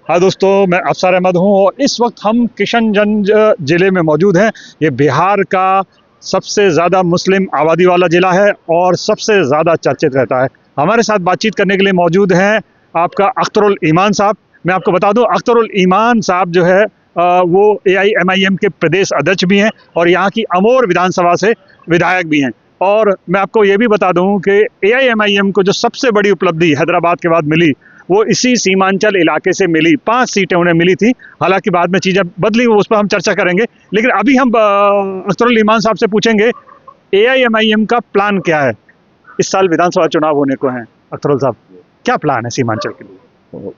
हाँ दोस्तों, मैं अफसर अहमद हूँ और इस वक्त हम किशनगंज ज़िले में मौजूद हैं। ये बिहार का सबसे ज़्यादा मुस्लिम आबादी वाला ज़िला है और सबसे ज़्यादा चर्चित रहता है। हमारे साथ बातचीत करने के लिए मौजूद हैं आपका अख्तरुल ईमान साहब। मैं आपको बता दूं, अख्तरुल ईमान साहब जो है वो AIMIM के प्रदेश अध्यक्ष भी हैं और यहाँ की अमोर विधानसभा से विधायक भी हैं। और मैं आपको ये भी बता दूं कि AIMIM को जो सबसे बड़ी उपलब्धि हैदराबाद के बाद मिली, वो इसी सीमांचल इलाके से मिली। 5 सीटें उन्हें मिली थी। हालांकि बाद में चीज़ें बदली, उस पर हम चर्चा करेंगे। लेकिन अभी हम अख्तरुल ईमान साहब से पूछेंगे AIMIM का प्लान क्या है। इस साल विधानसभा चुनाव होने को हैं। अख्तरुल साहब, क्या प्लान है सीमांचल के लिए?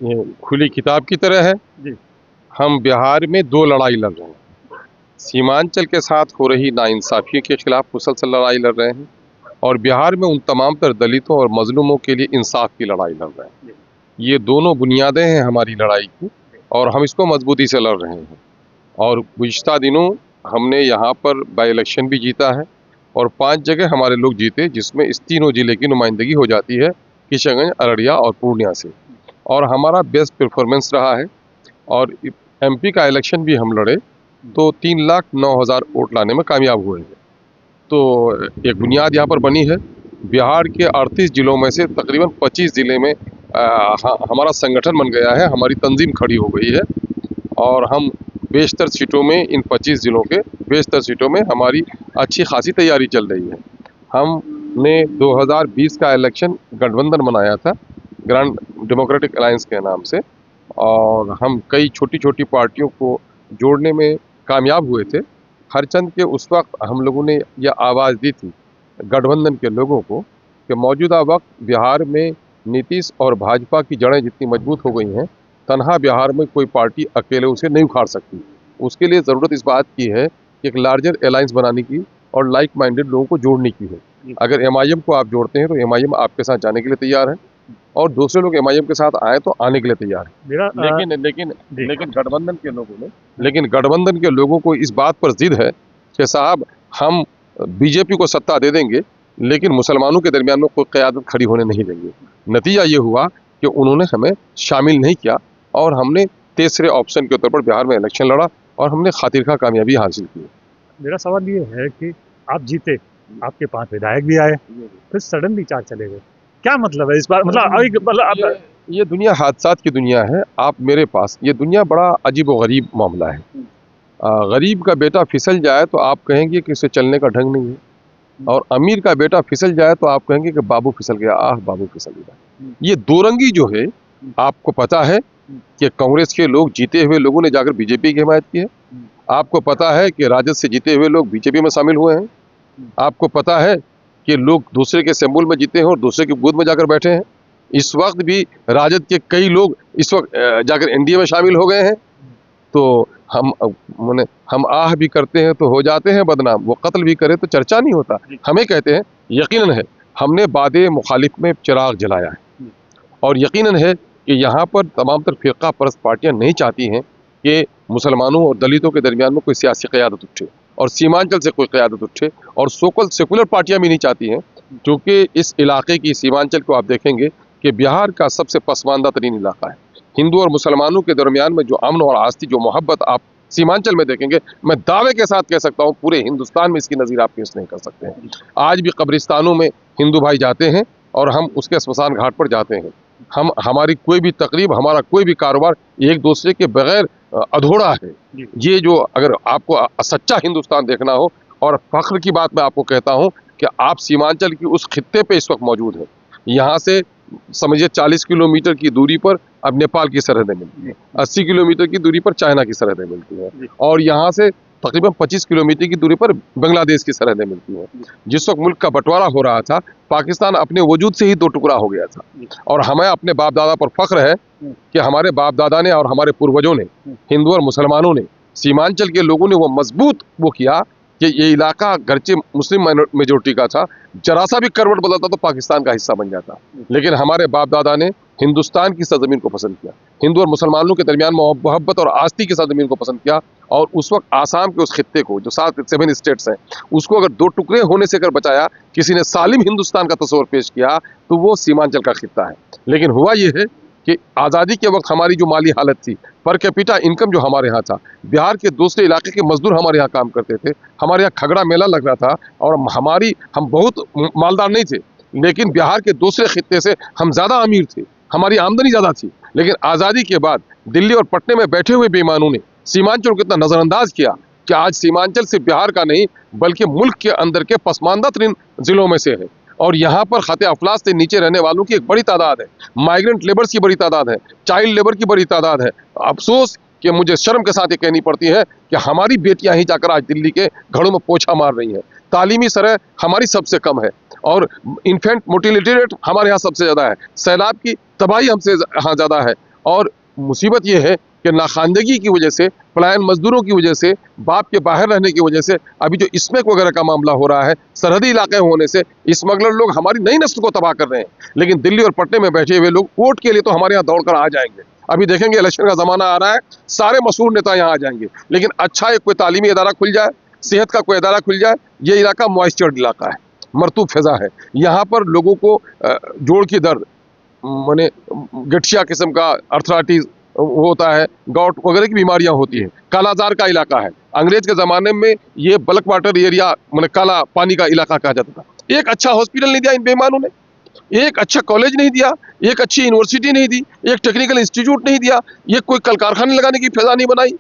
ये खुली किताब की तरह है जी। हम बिहार में दो लड़ाई लड़ रहे हैं। सीमांचल के साथ हो रही नाइंसाफी के खिलाफ मुसलसल लड़ाई लड़ रहे हैं और बिहार में उन तमाम तर दलितों और मजलूमों के लिए इंसाफ की लड़ाई लड़ रहे हैं। ये दोनों बुनियादें हैं हमारी लड़ाई की और हम इसको मजबूती से लड़ रहे हैं। और गुज़िश्ता दिनों हमने यहाँ पर बाई इलेक्शन भी जीता है और 5 जगह हमारे लोग जीते, जिसमें इस तीनों जिले की नुमाइंदगी हो जाती है, किशनगंज, अररिया और पूर्णिया से। और हमारा बेस्ट परफॉर्मेंस रहा है। और MP का इलेक्शन भी हम लड़े तो 3,09,000 वोट लाने में कामयाब हुए हैं। तो एक बुनियाद यहाँ पर बनी है। बिहार के 38 जिलों में से तकरीबन 25 जिले में हमारा संगठन बन गया है, हमारी तंजीम खड़ी हो गई है और हम बेशतर सीटों में, इन 25 जिलों के बेशतर सीटों में हमारी अच्छी खासी तैयारी चल रही है। हमने 2020 का इलेक्शन गठबंधन बनाया था, ग्रांड डेमोक्रेटिक अलायंस के नाम से, और हम कई छोटी छोटी पार्टियों को जोड़ने में कामयाब हुए थे। हरचंद के उस वक्त हम लोगों ने यह आवाज़ दी थी गठबंधन के लोगों को कि मौजूदा वक्त बिहार में नीतीश और भाजपा की जड़ें जितनी मजबूत हो गई हैं, तनहा बिहार में कोई पार्टी अकेले उसे नहीं उखाड़ सकती। उसके लिए ज़रूरत इस बात की है कि एक लार्जर अलायंस बनाने की और लाइक माइंडेड लोगों को जोड़ने की है। अगर MIM को आप जोड़ते हैं तो MIM आपके साथ जाने के लिए तैयार है और दूसरे लोग MIM के साथ आए तो आने के लिए तैयार है। लेकिन गठबंधन के लोगों को इस बात पर जिद है कि साहब, हम BJP को सत्ता दे देंगे लेकिन मुसलमानों के दरमियान में कोई क़यादत खड़ी होने नहीं देंगे। नतीजा ये हुआ कि उन्होंने हमें शामिल नहीं किया और हमने तीसरे ऑप्शन के तौर पर बिहार में इलेक्शन लड़ा और हमने खातिरखा कामयाबी हासिल की। मेरा सवाल ये है कि आप जीते, आपके 5 विधायक भी आए, फिर सडनली 4 चले गए। क्या मतलब है इस बार? मतलब ये दुनिया हादसात की दुनिया है। आप मेरे पास, ये दुनिया बड़ा अजीब व गरीब मामला है। गरीब का बेटा फिसल जाए तो आप कहेंगे कि इसे चलने का ढंग नहीं है, और अमीर का बेटा फिसल जाए तो आप कहेंगे कि बाबू फिसल गया, आह बाबू फिसल गया। ये दो रंगी जो है, आपको पता है कि कांग्रेस के लोग, जीते हुए लोगों ने जाकर BJP की हिमायत की है। आपको पता है कि राजद से जीते हुए लोग BJP में शामिल हुए हैं। आपको पता है कि लोग दूसरे के सिंबल में जीते हैं और दूसरे की बूथ में जाकर बैठे हैं। इस वक्त भी राजद के कई लोग इस वक्त जाकर NDA में शामिल हो गए हैं। तो हम आह भी करते हैं तो हो जाते हैं बदनाम, वो कत्ल भी करे तो चर्चा नहीं होता। हमें कहते हैं, यकीनन है हमने बादे मुखालिफ में चिराग जलाया है और यकीनन है कि यहाँ पर तमाम तर फ़िरका परस्त पार्टियाँ नहीं चाहती हैं कि मुसलमानों और दलितों के दरमियान में कोई सियासी क़यादत उठे और सीमांचल से कोई क़यादत उठे, और सोकल सेकुलर पार्टियाँ भी नहीं चाहती हैं, क्योंकि इस इलाके की, सीमांचल को आप देखेंगे कि बिहार का सबसे पसमानदा तरीन इलाका है। हिंदू और मुसलमानों के दरमियान में जो अमन और आस्ती, जो मोहब्बत आप सीमांचल में देखेंगे, मैं दावे के साथ कह सकता हूँ पूरे हिंदुस्तान में इसकी नज़ीर आप पेश नहीं कर सकते हैं। आज भी कब्रिस्तानों में हिंदू भाई जाते हैं और हम उसके स्मशान घाट पर जाते हैं। हमारी कोई भी तकरीब, हमारा कोई भी कारोबार एक दूसरे के बगैर अधूरा है। ये जो, अगर आपको सच्चा हिंदुस्तान देखना हो, और फख्र की बात मैं आपको कहता हूँ कि आप सीमांचल की उस खित्ते पे इस वक्त मौजूद हैं। यहाँ से समझिए 40 किलोमीटर की दूरी पर अब नेपाल की सरहदें मिलती हैं, 80 किलोमीटर की दूरी पर चाइना की सरहदें मिलती हैं, और यहाँ से तकरीबन 25 किलोमीटर की दूरी पर बांग्लादेश की सरहदें मिलती हैं। जिस वक्त मुल्क का बंटवारा हो रहा था, पाकिस्तान अपने वजूद से ही 2 टुकड़ा हो गया था, और हमें अपने बाप दादा पर फख्र है कि हमारे बाप दादा ने और हमारे पूर्वजों ने, हिंदू और मुसलमानों ने, सीमांचल के लोगों ने वो मजबूत वो किया कि ये इलाका गरचे मुस्लिम मेजोरिटी का था, जरा सा भी करवट बदलता तो पाकिस्तान का हिस्सा बन जाता। लेकिन हमारे बाप दादा ने हिंदुस्तान की सरजमीन को पसंद किया, हिंदू और मुसलमानों के दरमियान मोहब्बत और आस्ती की सरजमीन को पसंद किया, और उस वक्त आसाम के उस खित्ते को, जो 7 स्टेट्स हैं, उसको अगर 2 टुकड़े होने से अगर बचाया, किसी ने सालिम हिंदुस्तान का तस्वर पेश किया, तो वो सीमांचल का खित्ता है। लेकिन हुआ ये है कि आज़ादी के वक्त हमारी जो माली हालत थी, पर कैपिटा इनकम जो हमारे यहाँ था, बिहार के दूसरे इलाके के मजदूर हमारे यहाँ काम करते थे, हमारे यहाँ खगड़ा मेला लग रहा था, और हम बहुत मालदार नहीं थे, लेकिन बिहार के दूसरे खित्ते से हम ज़्यादा अमीर थे, हमारी आमदनी ज़्यादा थी। लेकिन आज़ादी के बाद दिल्ली और पटने में बैठे हुए बेईमानों ने सीमांचल को इतना नज़रअंदाज किया कि आज सीमांचल सिर्फ बिहार का नहीं बल्कि मुल्क के अंदर के पसमानदा तरीन जिलों में से है, और यहाँ पर खते अफलास से नीचे रहने वालों की एक बड़ी तादाद है, माइग्रेंट लेबर्स की बड़ी तादाद है, चाइल्ड लेबर की बड़ी तादाद है। अफसोस कि मुझे शर्म के साथ ये कहनी पड़ती है कि हमारी बेटियां ही जाकर आज दिल्ली के घरों में पोछा मार रही हैं। तालीमी सतह हमारी सबसे कम है, और इन्फेंट मोर्टिलिटी रेट हमारे यहाँ सबसे ज़्यादा है, सैलाब की तबाही हमसे यहाँ ज़्यादा है, और मुसीबत ये है कि नाखानदगी की वजह से, पलायन मजदूरों की वजह से, बाप के बाहर रहने की वजह से, अभी जो स्मैक वगैरह का मामला हो रहा है, सरहदी इलाके होने से स्मगलर लोग हमारी नई नस्ल को तबाह कर रहे हैं। लेकिन दिल्ली और पटने में बैठे हुए लोग वोट के लिए तो हमारे यहाँ दौड़कर आ जाएंगे। अभी देखेंगे इलेक्शन का ज़माना आ रहा है, सारे मशहूर नेता यहाँ आ जाएंगे, लेकिन अच्छा एक कोई तालीमी इदारा खुल जाए, सेहत का कोई इदारा खुल जाए। ये इलाका मॉइस्चर्ड इलाका है, मरतूब फिजा है, यहाँ पर लोगों को जोड़ की दर्द, माने गठिया किस्म का अर्थराइटिस होता है, गाउट वगैरह की बीमारियां होती हैं, कालाजार का इलाका है। अंग्रेज के ज़माने में ये बल्क वाटर एरिया, माने काला पानी का इलाका कहा जाता था। एक अच्छा हॉस्पिटल नहीं दिया इन बेईमानों ने, एक अच्छा कॉलेज नहीं दिया, एक अच्छी यूनिवर्सिटी नहीं दी, एक टेक्निकल इंस्टीट्यूट नहीं दिया, ये कोई कल कारखाने लगाने की फिजा नहीं बनाई।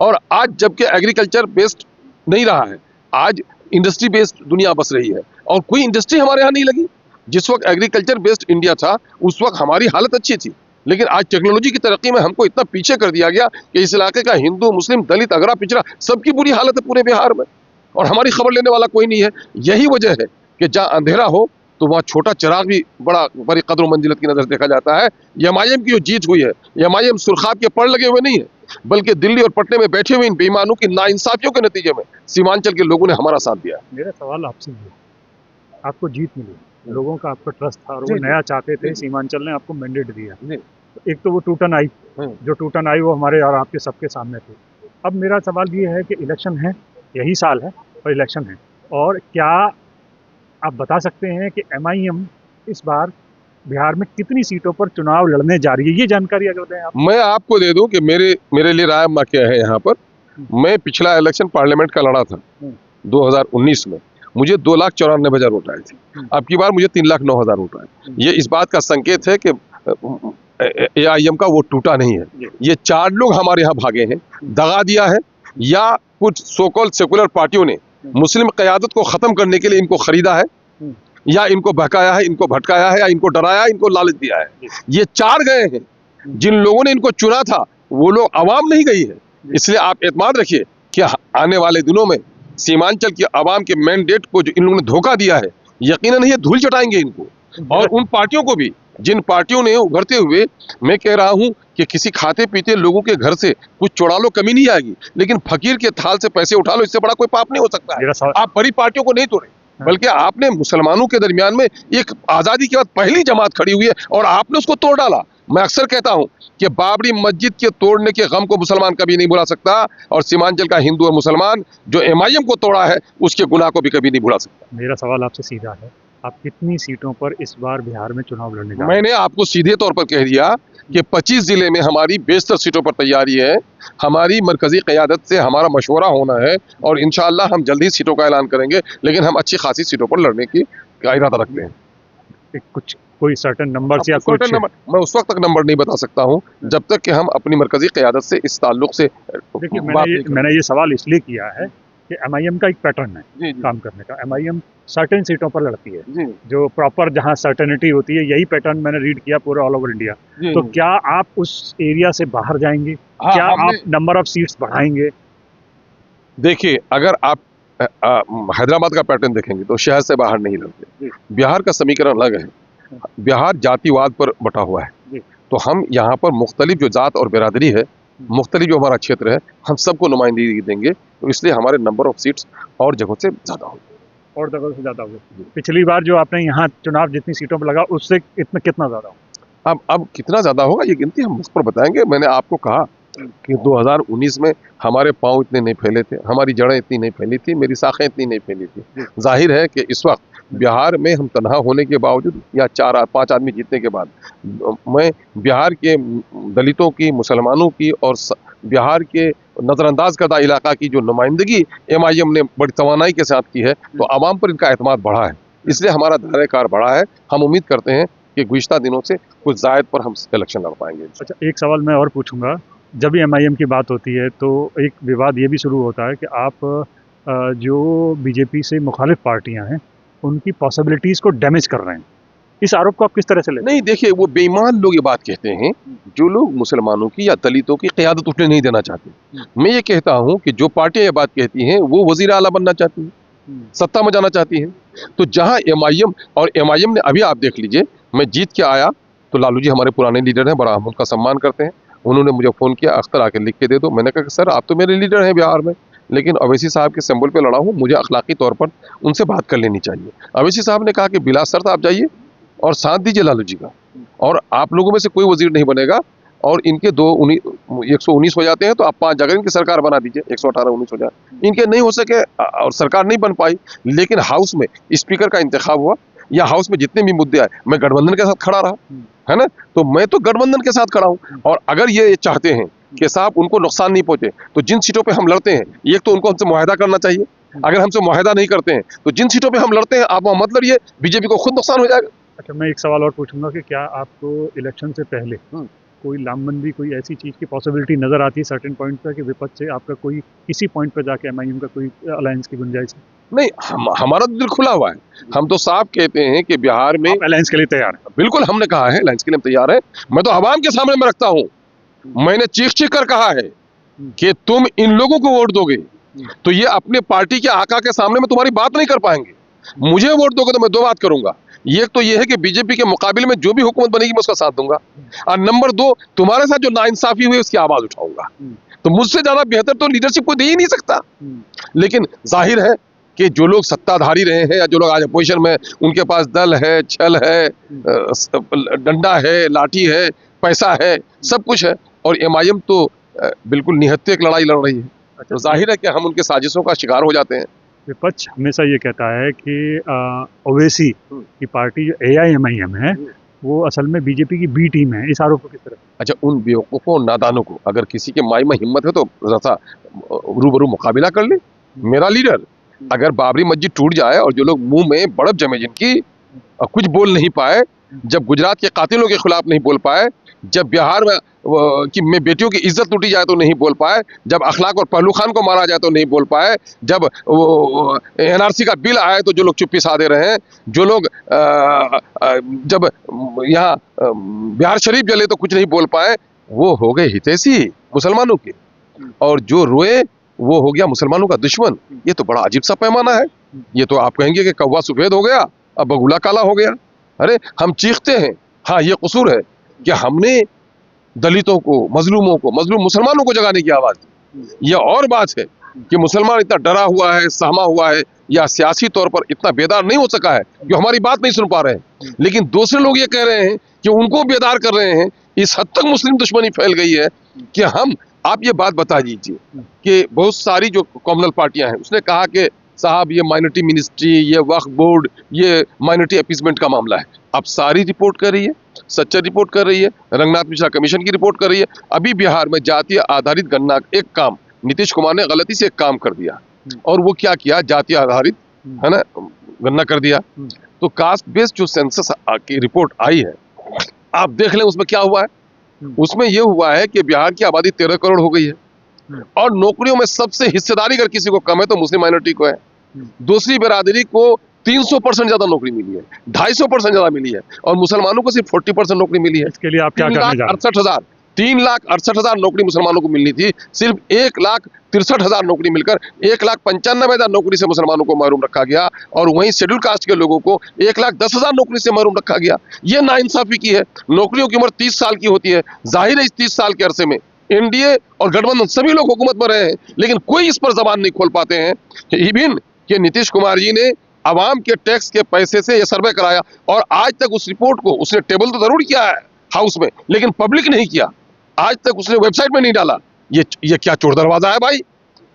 और आज जबकि एग्रीकल्चर बेस्ड नहीं रहा है, आज इंडस्ट्री बेस्ड दुनिया बस रही है, और कोई इंडस्ट्री हमारे यहाँ नहीं लगी। जिस वक्त एग्रीकल्चर बेस्ड इंडिया था उस वक्त हमारी हालत अच्छी थी, लेकिन आज टेक्नोलॉजी की तरक्की में हमको इतना पीछे कर दिया गया कि इस इलाके का हिंदू, मुस्लिम, दलित, अगरा, पिछड़ा सबकी बुरी हालत है पूरे बिहार में, और हमारी खबर लेने वाला कोई नहीं है। यही वजह है कि जहाँ अंधेरा हो तो वहाँ छोटा चिराग भी बड़ी कदर मंजिलत की नजर देखा जाता है। एमआईएम की जो जीत हुई है, एमआईएम सुरखाब के पड़ लगे हुए नहीं है, बल्कि दिल्ली और पटने में बैठे हुए इन बेईमानों की नाइंसाफियों के नतीजे में सीमांचल के लोगों ने हमारा साथ दिया। मेरा सवाल आपसे ये, आपको जीत मिली, लोगों का आप पर ट्रस्ट था और वो नया चाहते थे, सीमांचल ने आपको मैंडेट दिया। एक तो वो टूटन आई, जो टूटन आई वो हमारे और आपके सबके सामने थी। अब मेरा सवाल ये है कि इलेक्शन है, यही साल है और इलेक्शन है, और क्या आप बता सकते हैं कि एमआईएम इस बार बिहार में कितनी सीटों पर चुनाव लड़ने जा रही है? ये जानकारी अगर दें आप। मैं आपको दे दूं कि मेरे लिए राय मा क्या है यहाँ पर। मैं पिछला इलेक्शन पार्लियामेंट का लड़ा था 2019 में, मुझे 2,94,000 वोट आए थे। अब की बार मुझे 3,09,000 वोट आए। ये इस बात का संकेत है कि एआईएम का वोट टूटा नहीं है। ये 4 लोग हमारे यहाँ भागे हैं, दगा दिया है, या कुछ सोकॉल्ड सेकुलर पार्टियों ने मुस्लिम क़यादत को ख़त्म करने के लिए इनको खरीदा है, या इनको बहकाया है, इनको भटकाया है, या इनको डराया, इनको लालच दिया है। ये 4 गए हैं। जिन लोगों ने इनको चुना था वो लोग अवाम नहीं गई है। इसलिए आप एतमाद रखिए कि आने वाले दिनों में सीमांचल की अवाम के मैंडेट को जो इन लोगों ने धोखा दिया है, यकीनन ये धूल चटाएंगे इनको, और उन पार्टियों को भी जिन पार्टियों ने उभरते हुए, मैं कह रहा हूं कि किसी खाते पीते लोगों के घर से कुछ चुरा लो, कमी नहीं आएगी, लेकिन फकीर के थाल से पैसे उठा लो, इससे बड़ा कोई पाप नहीं हो सकता है। आप बड़ी पार्टियों को नहीं तोड़े, बल्कि आपने मुसलमानों के दरमियान में एक आज़ादी के बाद पहली जमात खड़ी हुई है और आपने उसको तोड़ डाला। मैं अक्सर कहता हूं कि बाबरी मस्जिद के तोड़ने के गम को मुसलमान कभी नहीं भुला सकता, और सीमांचल का हिंदू और मुसलमान जो एमआईएम को तोड़ा है उसके गुनाह को भी कभी नहीं भुला सकता। मेरा सवाल आपसे सीधा है, आप कितनी सीटों पर इस बार बिहार में चुनाव लड़ने जा रहे हैं? मैंने आपको सीधे तौर पर कह दिया कि 25 जिले में हमारी 72 सीटों पर तैयारी है। हमारी मरकजी क़यादत से हमारा मशवरा होना है, और इंशाअल्लाह हम जल्द ही सीटों का ऐलान करेंगे, लेकिन हम अच्छी खासी सीटों पर लड़ने की इरादा रखते हैं। कुछ कोई सर्टेन नंबर या सर्टेन नंबर मैं उस वक्त तक नंबर नहीं बता सकता हूं जब तक कि हम अपनी मरकजी क़यादत से इस ताल्लुक से देखिए, मैंने ये सवाल इसलिए किया है कि एमआईएम का एक पैटर्न है काम करने का। एमआईएम सर्टेन सीटों पर लड़ती है, जो प्रॉपर जहां सर्टेनिटी होती है, यही पैटर्न मैंने रीड किया पूरे ऑल ओवर इंडिया। तो क्या आप उस एरिया से बाहर जाएंगे? क्या आप नंबर ऑफ सीट्स बढ़ाएंगे? देखिए, अगर आप हैदराबाद का पैटर्न देखेंगे तो शहर से बाहर नहीं लड़ते। बिहार का समीकरण अलग है, बिहार जातिवाद पर बटा हुआ है, तो हम यहाँ पर मुख्तलिफ जो जात और बिरादरी है, मुख्तलिफ जो हमारा क्षेत्र है, हम सबको नुमाइंदगी देंगे, तो इसलिए हमारे नंबर ऑफ सीट्स और जगहों से ज़्यादा होंगे। और जगहों से ज़्यादा होंगे। पिछली बार जो आपने यहाँ चुनाव जितनी सीटों पर लगा उससे कितना ज़्यादा होगा? अब कितना ज़्यादा होगा ये गिनती हम उस पर बताएंगे। मैंने आपको कहा कि 2019 में हमारे पाँव इतने नहीं फैले थे, हमारी जड़ें इतनी नहीं फैली थी, मेरी शाखें इतनी नहीं फैली थी। जाहिर है कि इस वक्त बिहार में हम तनहा होने के बावजूद या 4-5 आदमी जीतने के बाद मैं बिहार के दलितों की, मुसलमानों की और बिहार के नजरअंदाज करदा इलाका की जो नुमाइंदगी MIM ने बड़ी तवानाई के साथ की है, तो आवाम पर इनका एतमाद बढ़ा है, इसलिए हमारा दायरेकार बढ़ा है। हम उम्मीद करते हैं कि गुज़िश्ता दिनों से कुछ ज़ायद पर हम इलेक्शन लड़ पाएंगे। अच्छा, एक सवाल मैं और पूछूंगा। जब भी MIM की बात होती है तो एक विवाद ये भी शुरू होता है कि आप जो बीजेपी से मुखालिफ पार्टियां हैं उनकी पॉसिबिलिटीज़ को डैमेज कर रहे हैं। इस आरोप को आप किस तरह से लेते हैं? नहीं, देखिए, वो बेईमान लोग ये बात कहते हैं जो लोग मुसलमानों की या दलितों की क़यादत उठने नहीं देना चाहते। मैं ये कहता हूँ कि जो पार्टियां ये बात कहती हैं वो वज़ीर आला बनना चाहती हैं, सत्ता में जाना चाहती हैं। तो जहां MIM ने, अभी आप देख लीजिए, मैं जीत के आया तो लालू जी हमारे पुराने लीडर हैं, बड़ा हम उनका सम्मान करते हैं। उन्होंने मुझे फ़ोन किया, अख्तर आके लिख के दे दो। मैंने कहा कि सर आप तो मेरे लीडर हैं बिहार में, लेकिन अवैसी साहब के सिंबल पे लड़ा हूँ, मुझे अखलाकी तौर पर उनसे बात कर लेनी चाहिए। अवैसी साहब ने कहा कि बिला शर्त आप जाइए और साथ दीजिए लालू जी का, और आप लोगों में से कोई वजीर नहीं बनेगा, और इनके 119 हो जाते हैं तो आप 5 जगह इनकी सरकार बना दीजिए, 118-19 हो जाए। इनके नहीं हो सके और सरकार नहीं बन पाई, लेकिन हाउस में स्पीकर का इंतखाब हुआ, या हाउस में जितने भी मुद्दे आए मैं गठबंधन के साथ खड़ा रहा, है ना। तो मैं तो गठबंधन के साथ खड़ा हूँ, और अगर ये चाहते हैं कि साहब उनको नुकसान नहीं पहुंचे, तो जिन सीटों पे हम लड़ते हैं, एक तो उनको हमसे मुआहदा करना चाहिए। अगर हमसे मुआहदा नहीं करते हैं तो जिन सीटों पे हम लड़ते हैं, आप मतलब ये बीजेपी को खुद नुकसान हो जाएगा। अच्छा, मैं एक सवाल और पूछूंगा कि क्या आपको इलेक्शन से पहले कोई लामबंदी, कोई ऐसी चीज़ की पॉसिबिलिटी नज़र आती है सर्टेन पॉइंट पर कि विपक्ष से आपका कोई किसी पॉइंट पर जाके MIM का कोई अलायंस की गुंजाइश है? नहीं, हमारा तो दिल खुला हुआ है। हम तो साफ कहते हैं कि बिहार में अलायंस के लिए तैयार है। बिल्कुल, हमने कहा है अलायंस के लिए हम तैयार है। मैं तो आवाम के सामने में रखता हूँ, मैंने चीख कर कहा है कि तुम इन लोगों को वोट दोगे तो ये अपने पार्टी के आका के सामने में तुम्हारी बात नहीं कर पाएंगे। मुझे वोट दोगे तो मैं 2 बात करूंगा, एक तो ये है कि बीजेपी के मुकाबले में जो भी हुकूमत बनेगी मैं उसका साथ दूंगा, और नंबर 2, तुम्हारे साथ जो नाइंसाफी हुई उसकी आवाज उठाऊंगा। तो मुझसे ज्यादा बेहतर तो लीडरशिप कोई दे ही नहीं सकता। लेकिन जाहिर है कि जो लोग सत्ताधारी रहे हैं या जो लोग आज अपोजिशन में, उनके पास दल है, छल है, डंडा है, लाठी है, पैसा है, सब कुछ है, और MIM तो बिल्कुल निहत्थे एक लड़ाई लड़ रही है। तो जाहिर है कि हम उनके साजिशों का शिकार हो जाते हैं। विपक्ष हमेशा ये कहता है कि ओवैसी की पार्टी जो AIMIM है वो असल में बीजेपी की B टीम है। इस आरोप को किस तरह? अच्छा, उन बेवकूफ़ों और नादानों को, अगर किसी के माई में हिम्मत है तो जरा रूबरू मुकाबला कर ले। मेरा लीडर, अगर बाबरी मस्जिद टूट जाए और जो लोग मुंह में बड़फ जमे जिनकी, कुछ बोल नहीं पाए, जब गुजरात के कातिलों के खिलाफ नहीं बोल पाए, जब बिहार में बेटियों की इज्जत लूटी जाए तो नहीं बोल पाए, जब अखलाक और पहलू खान को मारा जाए तो नहीं बोल पाए, जब NRC का बिल आए तो जो लोग चुप्पी साधे रहे हैं, जो लोग जब यहाँ बिहार शरीफ जले तो कुछ नहीं बोल पाए, वो हो गए हितैषी मुसलमानों के, और जो रोए वो हो गया मुसलमानों का दुश्मन। ये तो बड़ा अजीब सा पैमाना है। ये तो आप कहेंगे कि कौवा सफेद हो गया, अब बगुला काला हो गया। अरे हम चीखते हैं, हाँ ये कसूर है कि हमने दलितों को, मजलूमों को, मजलूम मुसलमानों को जगाने की आवाज दी। यह और बात है कि मुसलमान इतना डरा हुआ है, सहमा हुआ है, या सियासी तौर पर इतना बेदार नहीं हो सका है कि हमारी बात नहीं सुन पा रहे हैं, लेकिन दूसरे लोग ये कह रहे हैं कि उनको बेदार कर रहे हैं। इस हद तक मुस्लिम दुश्मनी फैल गई है कि आप ये बात बता दीजिए कि बहुत सारी जो कॉम्युनल पार्टियां हैं, उसने कहा कि साहब ये माइनॉरिटी मिनिस्ट्री, ये वक्फ बोर्ड, ये माइनॉरिटी अपीसमेंट का मामला है। अब सारी रिपोर्ट कर रही है, सच्चर रिपोर्ट कर रही है, रंगनाथ मिश्रा कमीशन की रिपोर्ट कर रही है। अभी बिहार में जातीय आधारित गणना एक काम नीतीश कुमार ने गलती से एक काम कर दिया, और वो क्या किया, जातीय आधारित, है ना, गणना कर दिया। तो कास्ट बेस्ड जो सेंसस की रिपोर्ट आई है, आप देख लें उसमें क्या हुआ है। उसमें यह हुआ है कि बिहार की आबादी 13 करोड़ हो गई है, और नौकरियों में सबसे हिस्सेदारी अगर किसी को कम है तो मुस्लिम माइनॉरिटी को है। दूसरी बिरादरी को 300% ज्यादा नौकरी मिली है, 250% ज्यादा मिली है, और मुसलमानों को सिर्फ 40% नौकरी मिली है। इसके लिए आप क्या करने जा रहे हैं? 3,68,000 नौकरी मुसलमानों को मिलनी थी, सिर्फ 1,63,000 नौकरी मिलकर 1,95,000 नौकरी से मुसलमानों को महरूम रखा गया, और वहीं शेड्यूल कास्ट के लोगों को 1,10,000 नौकरी से महरूम रखा गया। ये नाइंसाफी की है। नौकरियों की उम्र 30 साल की होती है। जाहिर है इस 30 साल के अरसे में NDA और गठबंधन सभी लोग हुकूमत में रहे हैं, लेकिन कोई इस पर जबान नहीं खोल पाते हैं। इवन कि नीतीश कुमार जी ने आवाम के टैक्स के पैसे से यह सर्वे कराया, और आज तक उस रिपोर्ट को उसने टेबल तो जरूर किया है हाउस में, लेकिन पब्लिक नहीं किया। आज तक उसने वेबसाइट में नहीं डाला। ये क्या चोर दरवाजा है भाई।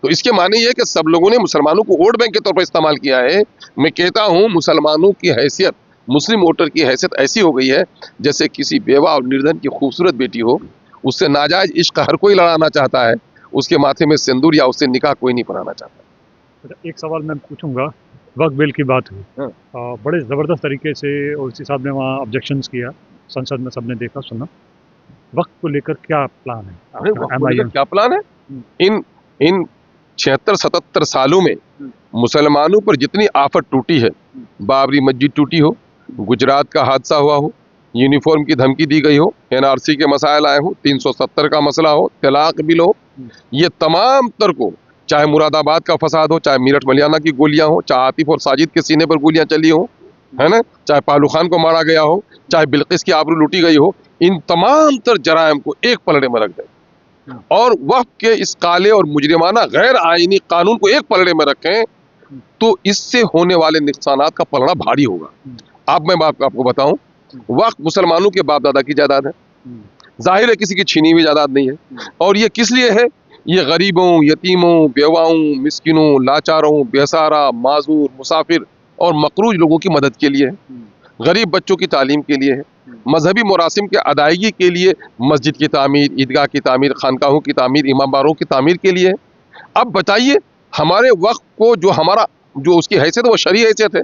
तो इसके माने ये है कि सब लोगों ने मुसलमानों को वोट बैंक के तौर पर इस्तेमाल किया है। मैं कहता हूं मुसलमानों की हैसियत, मुस्लिम वोटर की हैसियत ऐसी हो गई है जैसे किसी बेवा और निर्धन की खूबसूरत बेटी हो, उससे नाजायज इश्क हर कोई लड़ाना चाहता है, उसके माथे में सिंदूर या उससे निकाह कोई नहीं पढ़ाना चाहता। एक सवाल मैं पूछूंगा, वक्फ बिल की बात हुई, हाँ। बड़े ज़बरदस्त तरीके से ओवैसी साहब ने वहाँ ऑब्जेक्शंस किया, संसद में सबने देखा सुना। वक्त को लेकर क्या प्लान है अरे आपका? वक्त को लेकर क्या प्लान है? हम्म। इन 76-77 सालों में मुसलमानों पर जितनी आफत टूटी है, बाबरी मस्जिद टूटी हो, गुजरात का हादसा हुआ हो, यूनिफॉर्म की धमकी दी गई हो, एनआरसी के मसाइल आए हो, 370 का मसला हो, तलाक बिल हो, ये तमाम तर को, चाहे मुरादाबाद का फसाद हो, चाहे मीरठ मलियाना की गोलियां हो, चाहे आतिफ और साजिद के सीने पर गोलियां चली हो, है ना, चाहे पालू खान को मारा गया हो, चाहे बिल्किस की आबरू लूटी गई हो, इन तमाम तर जराइम को एक पलड़े में रख दें और वक्त के इस काले और मुजरिमाना गैर आईनी कानून को एक पलड़े में रखें, तो इससे होने वाले नुकसानात का पलड़ा भारी होगा। अब मैं आपको बताऊं, वक्त मुसलमानों के बाप दादा की जायदाद है, जाहिर है किसी की छीनी हुई जायदाद नहीं है। और ये किस लिए है? ये गरीबों, यतीमों, बेवाओं, मिस्किनों, लाचारों, बेसहारा, माजूर, मुसाफिर और मकरूज लोगों की मदद के लिए है, गरीब बच्चों की तालीम के लिए है, मजहबी मुरासिम के अदायगी के लिए, मस्जिद की तामीर, ईदगाह की तामीर, खानकाहों की तामीर, इमाम बारों की तामीर के लिए है। अब बताइए, हमारे वक्त को जो उसकी हैसियत है वो शरई हैसियत है।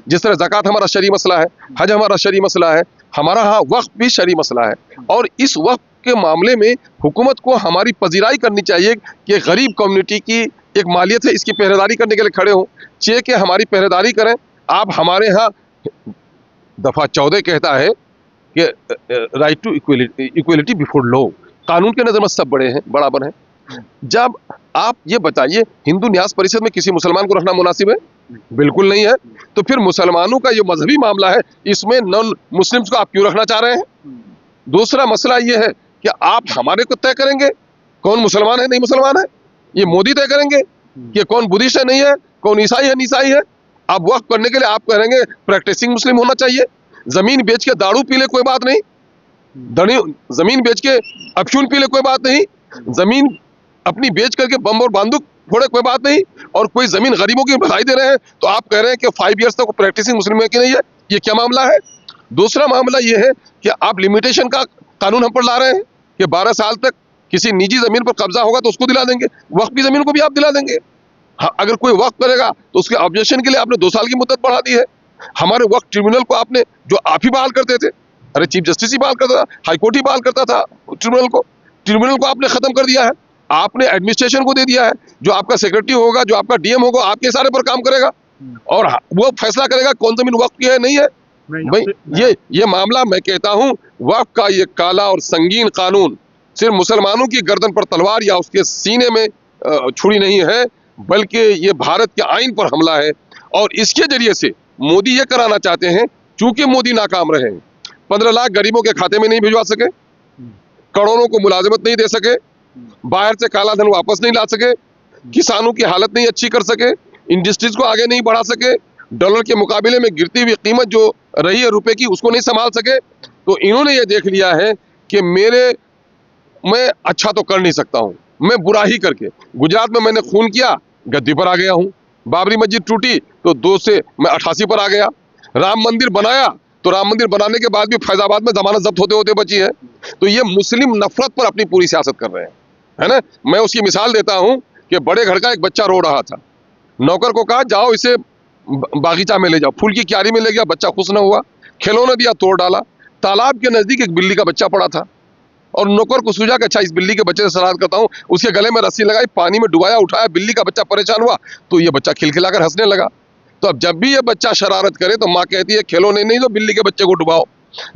जिस तरह ज़कात हमारा शरई मसला है, हज हमारा शरई मसला है, हमारा हाँ वक्त भी शरई मसला है। और इस वक्त के मामले में हुकूमत को हमारी पजीराई करनी चाहिए कि गरीब कम्युनिटी की एक मालियत है, इसकी पहरेदारी करने के लिए खड़े हों, चाहिए कि हमारी पहरेदारी करें। आप हमारे यहाँ दफ़ा 14 कहता है कि right to equality before law, कानून के नज़र में सब बराबर हैं। जब आप ये बताइए, हिंदू न्यास परिषद में किसी मुसलमान को रखना मुनासिब है? बिल्कुल नहीं है। तो फिर मुसलमानों का ये मजहबी मामला है, इसमें नॉन मुस्लिम्स को आप क्यों रखना चाह रहे हैं? दूसरा मसला ये है कि आप हमारे को तय करेंगे कौन मुसलमान है नहीं मुसलमान है? ये मोदी तय करेंगे कि कौन बुद्धिस्ट है नहीं है, कौन ईसाई है नहीं ईसाई है? अब वक्त करने के लिए आप कहेंगे प्रैक्टिसिंग मुस्लिम होना चाहिए। जमीन बेच के दारू पी ले कोई बात नहीं, जमीन बेच के अफयून पी ले कोई बात नहीं, जमीन अपनी बेच करके बम और बंदूक फोड़े कोई बात नहीं, और कोई जमीन गरीबों की बधाई दे रहे हैं तो आप कह रहे हैं कि 5 इयर्स तक प्रैक्टिसिंग मुस्लिम है कि नहीं है? ये क्या मामला है? दूसरा मामला ये है कि आप लिमिटेशन का कानून हम पर ला रहे हैं कि 12 साल तक किसी निजी जमीन पर कब्जा होगा तो उसको दिला देंगे, वक्त की जमीन को भी आप दिला देंगे। हाँ, अगर कोई वक्त करेगा तो उसके ऑब्जेक्शन के लिए आपने 2 साल की मुद्दत बढ़ा दी है। हमारे वक्त ट्रिब्यूनल को आपने, जो आप ही बहाल करते थे, अरे चीफ जस्टिस ही बहाल करता था, हाईकोर्ट ही बहाल करता था ट्रिब्यूनल को आपने खत्म कर दिया है। आपने एडमिनिस्ट्रेशन को दे दिया है, जो आपका सेक्रेटरी होगा, जो आपका डीएम होगा, आपके इशारे पर काम करेगा और वो फैसला करेगा कौन जमीन वक्त की है नहीं है। भाई ये मामला, मैं कहता हूं, वक्त का ये काला और संगीन कानून सिर्फ मुसलमानों की गर्दन पर तलवार या उसके सीने में छुरी नहीं है, बल्कि ये भारत के आइन पर हमला है। और इसके जरिए से मोदी ये कराना चाहते हैं, चूंकि मोदी नाकाम रहे, 15 लाख गरीबों के खाते में नहीं भिजवा सके, करोड़ों को मुलाजिमत नहीं दे सके, बाहर से काला धन वापस नहीं ला सके, किसानों की हालत नहीं अच्छी कर सके, इंडस्ट्रीज को आगे नहीं बढ़ा सके, डॉलर के मुकाबले में गिरती हुई कीमत जो रही है रुपए की उसको नहीं संभाल सके, तो इन्होंने ये देख लिया है कि मैं अच्छा तो कर नहीं सकता हूं, मैं बुरा ही करके, गुजरात में मैंने खून किया, गद्दी पर आ गया हूं, बाबरी मस्जिद टूटी तो 2 से मैं 88 पर आ गया, राम मंदिर बनाया तो राम मंदिर बनाने के बाद भी फैजाबाद में जमानत जब्त होते होते बची है। तो ये मुस्लिम नफरत पर अपनी पूरी सियासत कर रहे हैं, है ना। मैं उसकी मिसाल देता हूं कि बड़े घर का एक बच्चा रो रहा था, नौकर को कहा जाओ इसे बागीचा में ले जाओ, फूल की क्यारी में ले गया, बच्चा खुश न हुआ, खिलौना दिया तोड़ डाला, तालाब के नजदीक एक बिल्ली का बच्चा पड़ा था और नौकर को सूझा कि अच्छा इस बिल्ली के बच्चे से शरारत करता हूं, उसके गले में रस्सी लगाई, पानी में डुबाया, उठाया, बिल्ली का बच्चा परेशान हुआ तो ये बच्चा खिलखिलाकर हंसने लगा। तो अब जब भी ये बच्चा शरारत करे तो माँ कहती है खिलौने नहीं तो बिल्ली के बच्चे को डुबाओ।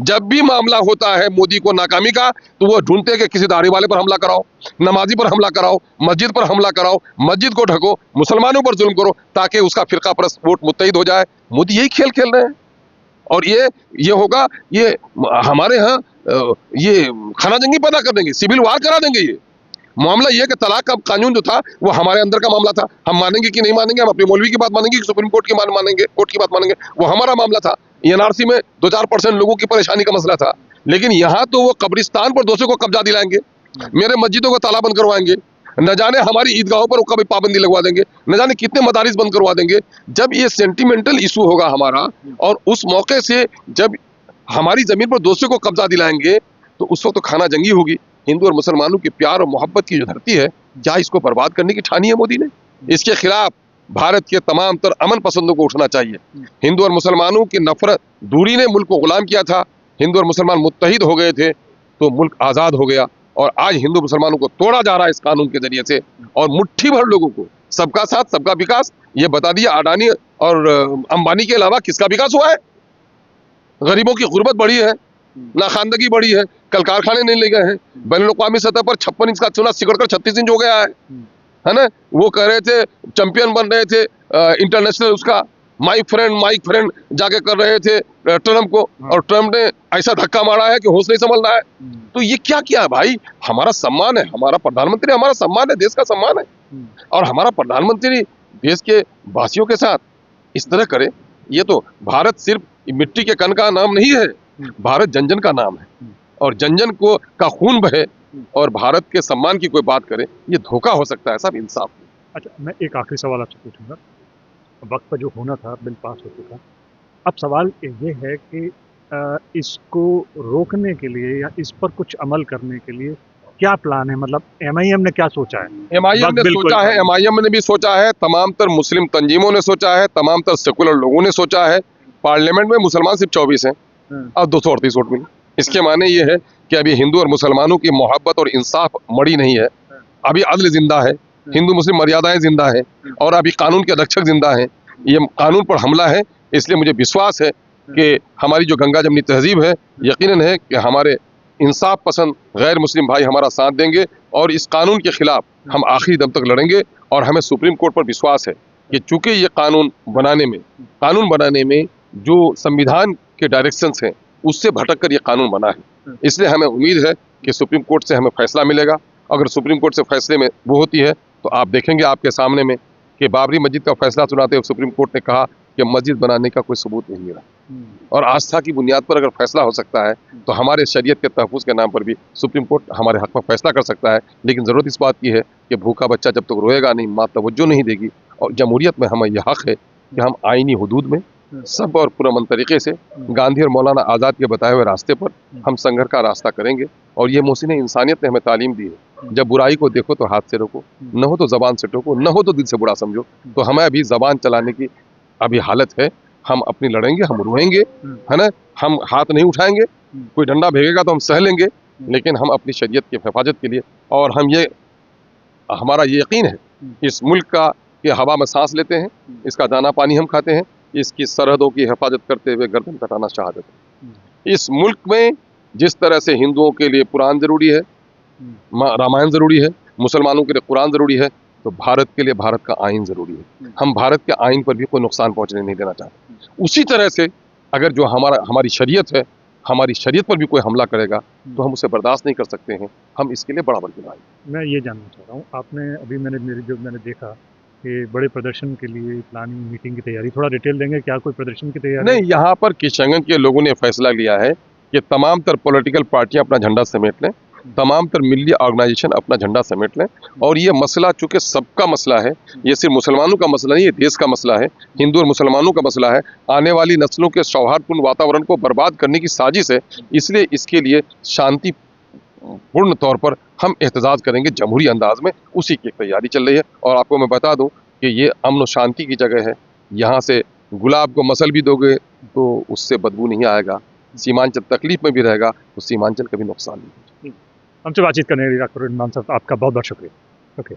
जब भी मामला होता है मोदी को नाकामी का तो वो ढूंढते कि किसी दाढ़ी वाले पर हमला कराओ, नमाजी पर हमला कराओ, मस्जिद पर हमला कराओ, मस्जिद को ढको, मुसलमानों पर जुल्म करो ताकि उसका फिरका परस्त वोट मुत्तहिद हो जाए। मोदी यही खेल खेल रहे हैं और ये होगा, ये हमारे यहाँ ये खाना जंगी पैदा कर देंगे, सिविल वार करा देंगे। ये मामला ये कि तलाक का कानून जो था वो हमारे अंदर का मामला था, हम मानेंगे कि नहीं मानेंगे, हम अपने मौलवी की बात मानेंगे कि सुप्रीम कोर्ट की मानेंगे, कोर्ट की बात मानेंगे, वो हमारा मामला था। एनआरसी में 2-4% लोगों की परेशानी का मसला था, लेकिन यहाँ तो वो कब्रिस्तान पर दूसरे को कब्जा दिलाएंगे, मेरे मस्जिदों को ताला बंद करवाएंगे, न जाने हमारी ईदगाहों पर कभी पाबंदी लगवा देंगे, न जाने कितने मदारिस बंद करवा देंगे। जब ये सेंटिमेंटल इशू होगा हमारा, और उस मौके से जब हमारी जमीन पर दूसरे को कब्जा दिलाएंगे, तो उस वक्त तो खाना जंगी होगी। हिंदू और मुसलमानों के प्यार और मोहब्बत की जो धरती है, क्या इसको बर्बाद करने की ठानी है मोदी ने? इसके खिलाफ भारत के तमाम तर अमन पसंदों को उठना चाहिए। हिंदू और मुसलमानों की नफरत दूरी ने मुल्क को गुलाम किया था। हिंदू और मुसलमान मुत्तहिद हो गए थे तो मुल्क आजाद हो गया, और आज हिंदू मुसलमानों को तोड़ा जा रहा है इस कानून के जरिए से। और मुट्ठी भर लोगों को सबका साथ सबका विकास, ये बता दिया अडानी और अंबानी के अलावा किसका विकास हुआ है? गरीबों की गुर्बत बढ़ी है, नाखानदगी बढ़ी है, कल कारखाने नहीं ले गए हैं। बैनुल अक़वामी सतह पर 56 इंच का चूना सिकुड़कर 36 इंच हो गया है ना? वो कह रहे थे चैंपियन बन रहे थे इंटरनेशनल, उसका माइक फ्रेंड जाके कर रहे थे ट्रम्प को, और ट्रम्प ने ऐसा धक्का मारा है कि होश नहीं संभल रहा है। तो ये क्या किया भाई? हमारा सम्मान है, हमारा प्रधानमंत्री हमारा सम्मान है, देश का सम्मान है, और हमारा प्रधानमंत्री देश के वासियों के साथ इस तरह करे। ये तो भारत सिर्फ मिट्टी के कण का नाम नहीं है, भारत जन जन का नाम है, और जन जन को का खून बहे और भारत के सम्मान की कोई बात करे, ये धोखा हो सकता है साहब, इंसाफ। अच्छा, मैं एक आखिरी सवाल आपसे पूछूंगा। वक्त पर जो होना था बिल पास हो चुका, अब सवाल ये है कि इसको रोकने के लिए या इस पर कुछ अमल करने के लिए क्या प्लान है? मतलब एमआईएम ने क्या सोचा है? एमआईएम ने सोचा है, एमआईएम ने भी सोचा है, तमाम तर मुस्लिम तंजीमों ने सोचा है, तमाम तर सेकुलर लोगों ने सोचा है। पार्लियामेंट में मुसलमान सिर्फ 24 हैं, अब 238 वोट मिले। इसके माने ये है कि अभी हिंदू और मुसलमानों की मोहब्बत और इंसाफ मड़ी नहीं है, अभी अदल जिंदा है, हिंदू मुस्लिम मर्यादाएं जिंदा है, और अभी कानून के रक्षक जिंदा है। ये कानून पर हमला है, इसलिए मुझे विश्वास है कि हमारी जो गंगा जमनी तहजीब है, यकीनन है कि हमारे इंसाफ पसंद गैर मुस्लिम भाई हमारा साथ देंगे, और इस कानून के खिलाफ हम आखिरी दम तक लड़ेंगे। और हमें सुप्रीम कोर्ट पर विश्वास है कि चूंकि ये कानून बनाने में जो संविधान के डायरेक्शंस हैं उससे भटक कर ये कानून बना है, इसलिए हमें उम्मीद है कि सुप्रीम कोर्ट से हमें फैसला मिलेगा। अगर सुप्रीम कोर्ट से फैसले में वो होती है तो आप देखेंगे आपके सामने में कि बाबरी मस्जिद का फैसला सुनाते हुए सुप्रीम कोर्ट ने कहा कि मस्जिद बनाने का कोई सबूत नहीं मिला, और आस्था की बुनियाद पर अगर फैसला हो सकता है तो हमारे शरीयत के तहफ़्फ़ुज़ के नाम पर भी सुप्रीम कोर्ट हमारे हक में फैसला कर सकता है। लेकिन ज़रूरत इस बात की है कि भूखा बच्चा जब तक रोएगा नहीं, माँ तवज्जो नहीं देगी, और जमहूरियत में हमें यह हक है कि हम आईनी हुदूद में सब और पुरअमन तरीके से गांधी और मौलाना आज़ाद के बताए हुए रास्ते पर हम संघर्ष का रास्ता करेंगे। और ये मोहसिन इंसानियत ने हमें तालीम दी है, जब बुराई को देखो तो हाथ से रोको, न हो तो जबान से टोको, न हो तो दिल से बुरा समझो। तो हमें अभी जबान चलाने की अभी हालत है, हम अपनी लड़ेंगे, हम रोएंगे, है ना, हम हाथ नहीं उठाएंगे, कोई डंडा भेगेगा तो हम सह लेंगे, लेकिन हम अपनी शरीयत की हिफाजत के लिए, और हम ये हमारा ये यकीन है इस मुल्क का कि हवा में सांस लेते हैं, इसका दाना पानी हम खाते हैं, इसकी सरहदों की हिफाजत करते हुए गर्दन कटाना शहादत है। इस मुल्क में जिस तरह से हिंदुओं के लिए कुरान जरूरी है, रामायण जरूरी है, मुसलमानों के लिए कुरान जरूरी है, तो भारत के लिए भारत का आइन जरूरी है। हम भारत के आइन पर भी कोई नुकसान पहुंचने नहीं देना चाहते। उसी तरह से अगर जो हमारी शरीयत है, हमारी शरीयत पर भी कोई हमला करेगा तो हम उसे बर्दाश्त नहीं कर सकते हैं, हम इसके लिए बराबर गिनाएंगे। मैं ये जानना चाह रहा हूँ, आपने अभी मैंने देखा कि बड़े प्रदर्शन के लिए प्लानिंग मीटिंग की तैयारी, थोड़ा डिटेल देंगे, क्या कोई प्रदर्शन की तैयारी? नहीं, यहाँ पर किशनगंज के लोगों ने फैसला लिया है कि तमाम तर पॉलिटिकल पार्टियां अपना झंडा समेट लें, तमाम तर मिलिया ऑर्गेनाइजेशन अपना झंडा समेट लें, और ये मसला चूंकि सबका मसला है, ये सिर्फ मुसलमानों का मसला नहीं, ये देश का मसला है, हिंदू और मुसलमानों का मसला है, आने वाली नस्लों के सौहार्दपूर्ण वातावरण को बर्बाद करने की साजिश है। इसलिए इसके लिए शांतिपूर्ण तौर पर हम एहतजाज करेंगे जमहूरी अंदाज में, उसी की तैयारी चल रही है। और आपको मैं बता दूं कि ये अमन और शांति की जगह है, यहाँ से गुलाब को मसल भी दोगे तो उससे बदबू नहीं आएगा, सीमांचल तकलीफ में भी रहेगा तो सीमांचल कभी नुकसान नहीं। हमसे बातचीत करने के लिए डॉक्टर इमरान साहब आपका बहुत बहुत शुक्रिया। ओके।